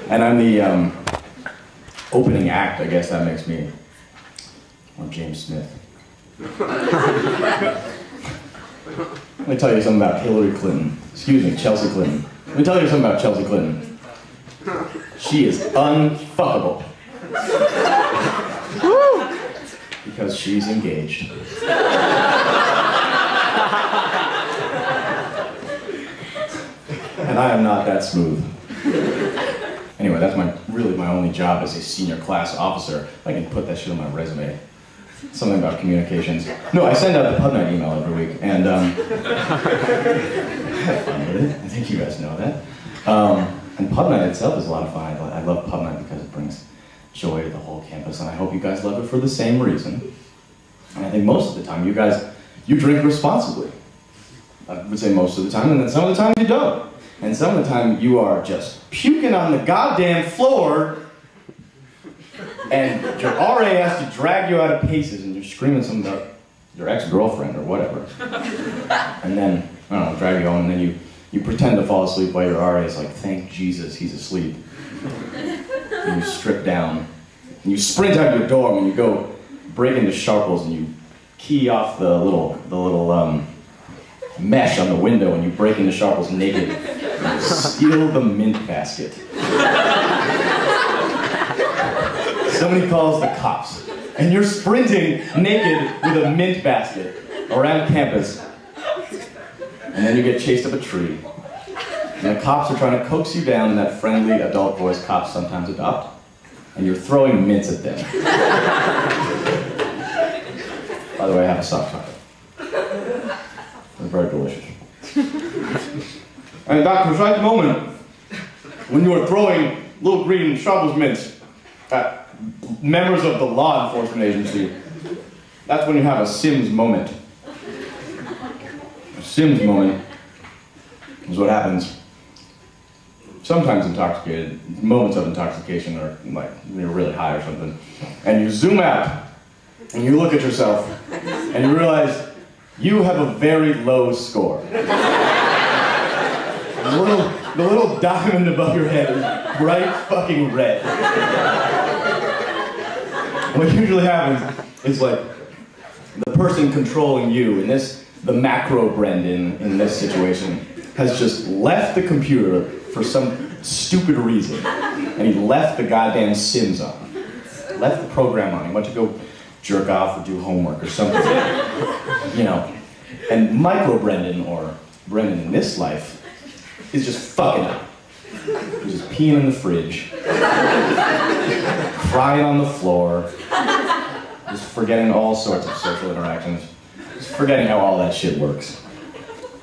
And I'm the opening act, I guess that makes me. I'm James Smith. Let me tell you something about Hillary Clinton. Excuse me, Chelsea Clinton. Let me tell you something about Chelsea Clinton. She is unfuckable. Because she's engaged. And I am not that smooth. Anyway, that's really my only job as a senior class officer. I can put that shit on my resume. Something about communications. No, I send out the pub night email every week, and I have fun with it. I think you guys know that. And pub night itself is a lot of fun. I love pub night because it brings joy to the whole campus, and I hope you guys love it for the same reason. And I think most of the time, you drink responsibly. I would say most of the time, and then some of the time you don't. And some of the time you are just puking on the goddamn floor, and your RA has to drag you out of paces, and you're screaming something about your ex-girlfriend or whatever. And then, I don't know, drag you home, and then you pretend to fall asleep while your RA is like, thank Jesus he's asleep. And you strip down, and you sprint out your dorm, and you go break into Sharples, and you key off the little mesh on the window, and you break into Sharples naked, and you steal the mint basket. Somebody calls the cops, and you're sprinting naked with a mint basket around campus, and then you get chased up a tree, and the cops are trying to coax you down in that friendly adult voice cops sometimes adopt, and you're throwing mints at them. By the way, I have a soft chocolate. They're very delicious. And at that precise moment, when you are throwing little green Sharples mints at members of the law enforcement agency, that's when you have a Sims moment. A Sims moment is what happens. Sometimes intoxicated, moments of intoxication are like you're really high or something, and you zoom out, and you look at yourself, and you realize you have a very low score. The little diamond above your head is bright fucking red. What usually happens is like the person controlling you, the macro Brendan in this situation, has just left the computer for some stupid reason, and he left the goddamn Sims on. Left the program on. He went to go jerk off or do homework or something. You know. And micro Brendan, or Brendan in this life, is just fucking up. He's just peeing in the fridge, crying on the floor, just forgetting all sorts of social interactions, just forgetting how all that shit works.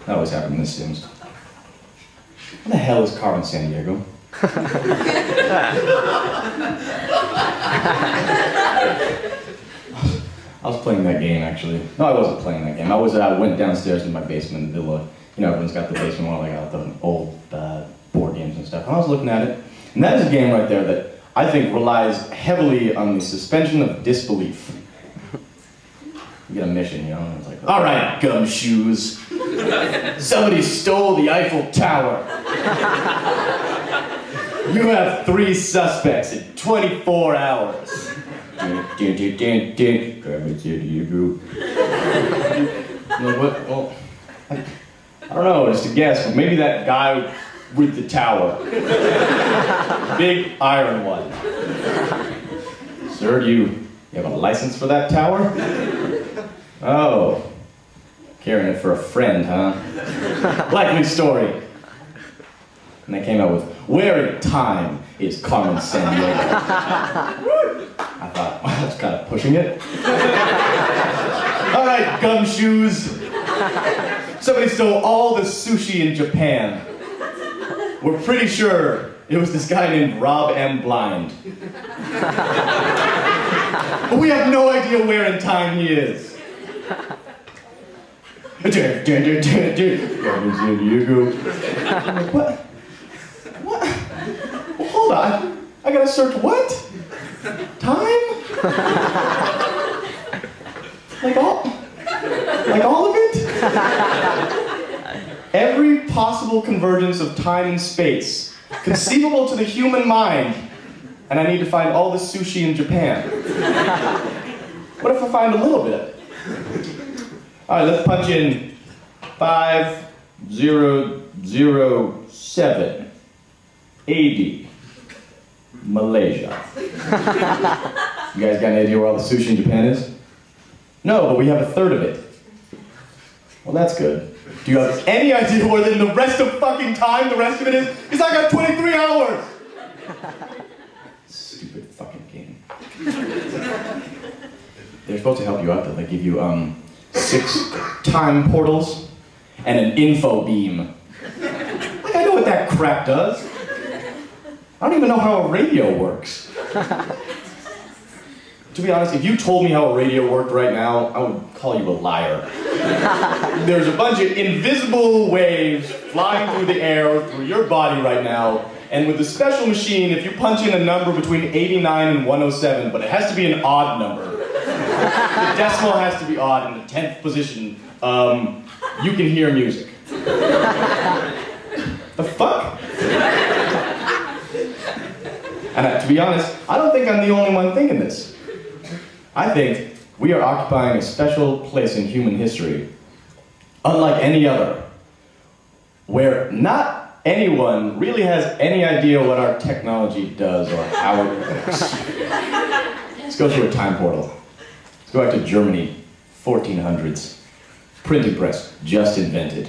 That always happened in The Sims. What the hell is Carmen Sandiego? I was playing that game, actually. No, I wasn't playing that game. I went downstairs in my basement, everyone's got the basement where I got the old board games and stuff. And I was looking at it, and that is a game right there that I think relies heavily on the suspension of disbelief. You get a mission, and it's like, all right, gumshoes. Somebody stole the Eiffel Tower. You have 3 suspects in 24 hours. I'm like, what? Well, I don't know, just a guess, but maybe that guy with the tower. Big iron one. Sir, you have a license for that tower? Oh. Carrying it for a friend, huh? Likely story. And they came out with, where in time is Carmen Sandiego? I thought, wow, that's kind of pushing it. All right, gumshoes. Somebody stole all the sushi in Japan. We're pretty sure it was this guy named Rob M. Blind. But we have no idea where in time he is. I'm like, what? What? Well, hold on. I gotta search what? Time? Like all of it? Every possible convergence of time and space conceivable to the human mind, and I need to find all the sushi in Japan. What if I find a little bit? All right, let's punch in 5007 AD, Malaysia. You guys got any idea where all the sushi in Japan is? No, but we have a third of it. Well, that's good. Do you have any idea where then the rest of fucking time the rest of it is? Because I got 23 hours! Stupid fucking game. They're supposed to help you out though. They give you 6 time portals and an info beam. Like, I know what that crap does. I don't even know how a radio works. To be honest, if you told me how a radio worked right now, I would call you a liar. There's a bunch of invisible waves flying through the air through your body right now, and with the special machine, if you punch in a number between 89 and 107, but it has to be an odd number, the decimal has to be odd in the 10th position, you can hear music. The fuck? And to be honest, I don't think I'm the only one thinking this. I think we are occupying a special place in human history, unlike any other, where not anyone really has any idea what our technology does or how it works. Let's go through a time portal. Let's go back to Germany, 1400s. Printing press, just invented.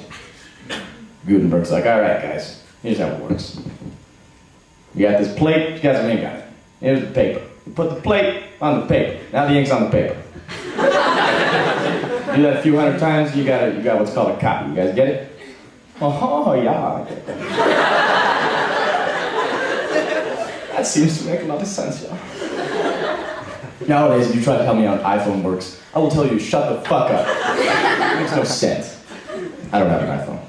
Gutenberg's like, all right, guys, here's how it works. You got this plate, you got some ink on it. Here's the paper. You put the plate on the paper. Now the ink's on the paper. Do that a few hundred times, you got what's called a copy. You guys get it? Oh, yeah, I get that. That seems to make a lot of sense, yeah. Nowadays, if you try to tell me how an iPhone works, I will tell you, shut the fuck up. It makes no sense. I don't have an iPhone.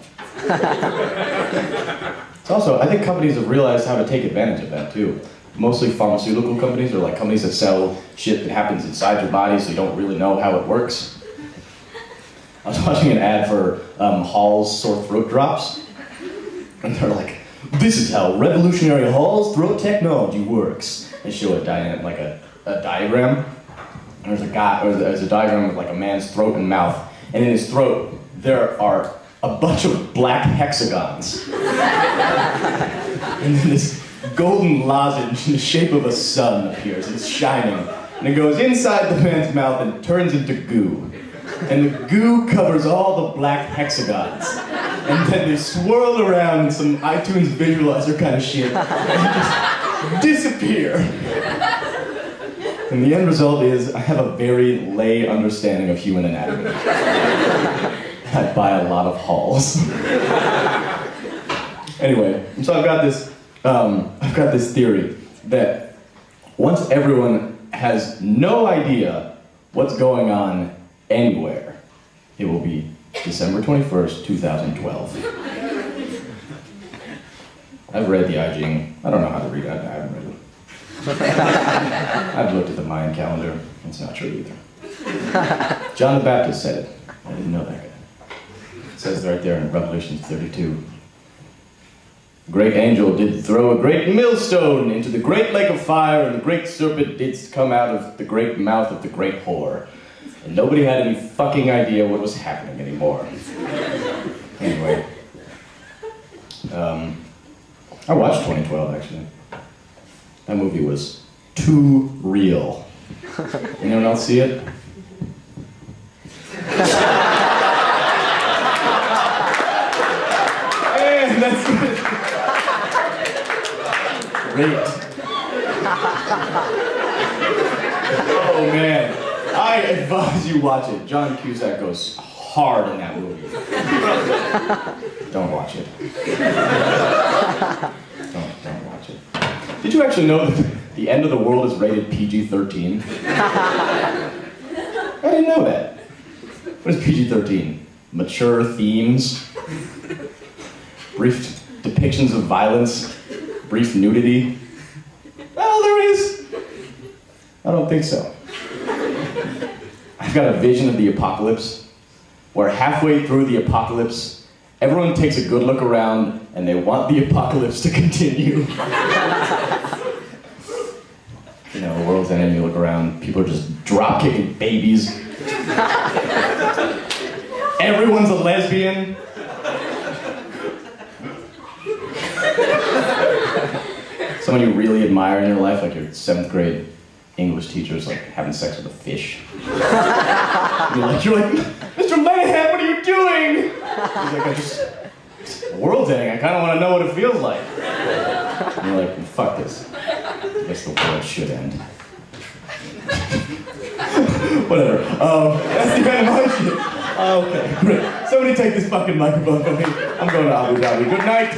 It's also, I think companies have realized how to take advantage of that, too. Mostly pharmaceutical companies, or like companies that sell shit that happens inside your body so you don't really know how it works. I was watching an ad for Hall's sore throat drops, and they're like, this is how revolutionary Hall's throat technology works. They show a diagram, and there's a diagram with like a man's throat and mouth, and in his throat there are a bunch of black hexagons. And then this golden lozenge in the shape of a sun appears. It's shining. And it goes inside the man's mouth and turns into goo. And the goo covers all the black hexagons. And then they swirl around in some iTunes visualizer kind of shit. And just disappear. And the end result is I have a very lay understanding of human anatomy. I buy a lot of Halls. Anyway, so I've got this theory that once everyone has no idea what's going on anywhere, it will be December 21st, 2012. I've read the I Ching. I don't know how to read it. I haven't read it. I've looked at the Mayan calendar. It's not true either. John the Baptist said it. I didn't know that guy. It says right there in Revelation 32. The great angel did throw a great millstone into the great lake of fire, and the great serpent did come out of the great mouth of the great whore. And nobody had any fucking idea what was happening anymore. Anyway. I watched 2012, actually. That movie was too real. Anyone else see it? Man, that's good. Great. Oh man, I advise you watch it. John Cusack goes hard in that movie. Don't watch it. Don't watch it. Did you actually know that the end of the world is rated PG-13? I didn't know that. What is PG-13? Mature themes? Brief depictions of violence? Brief nudity? Well, there is. I don't think so. I've got a vision of the apocalypse where halfway through the apocalypse, Everyone takes a good look around and they want the apocalypse to continue. You know, the world's ending, you look around, people are just drop-kicking babies. Everyone's a lesbian. Someone you really admire in your life, like your 7th grade English teacher is like having sex with a fish. You're like, Mr. Lenahan, what are you doing? He's like, the world's ending, I kind of want to know what it feels like. And you're like, fuck this. I guess the world should end. Whatever. That's the end of my shit. Okay, great. Somebody take this fucking microphone from me. I'm going to Abu Dhabi. Good night.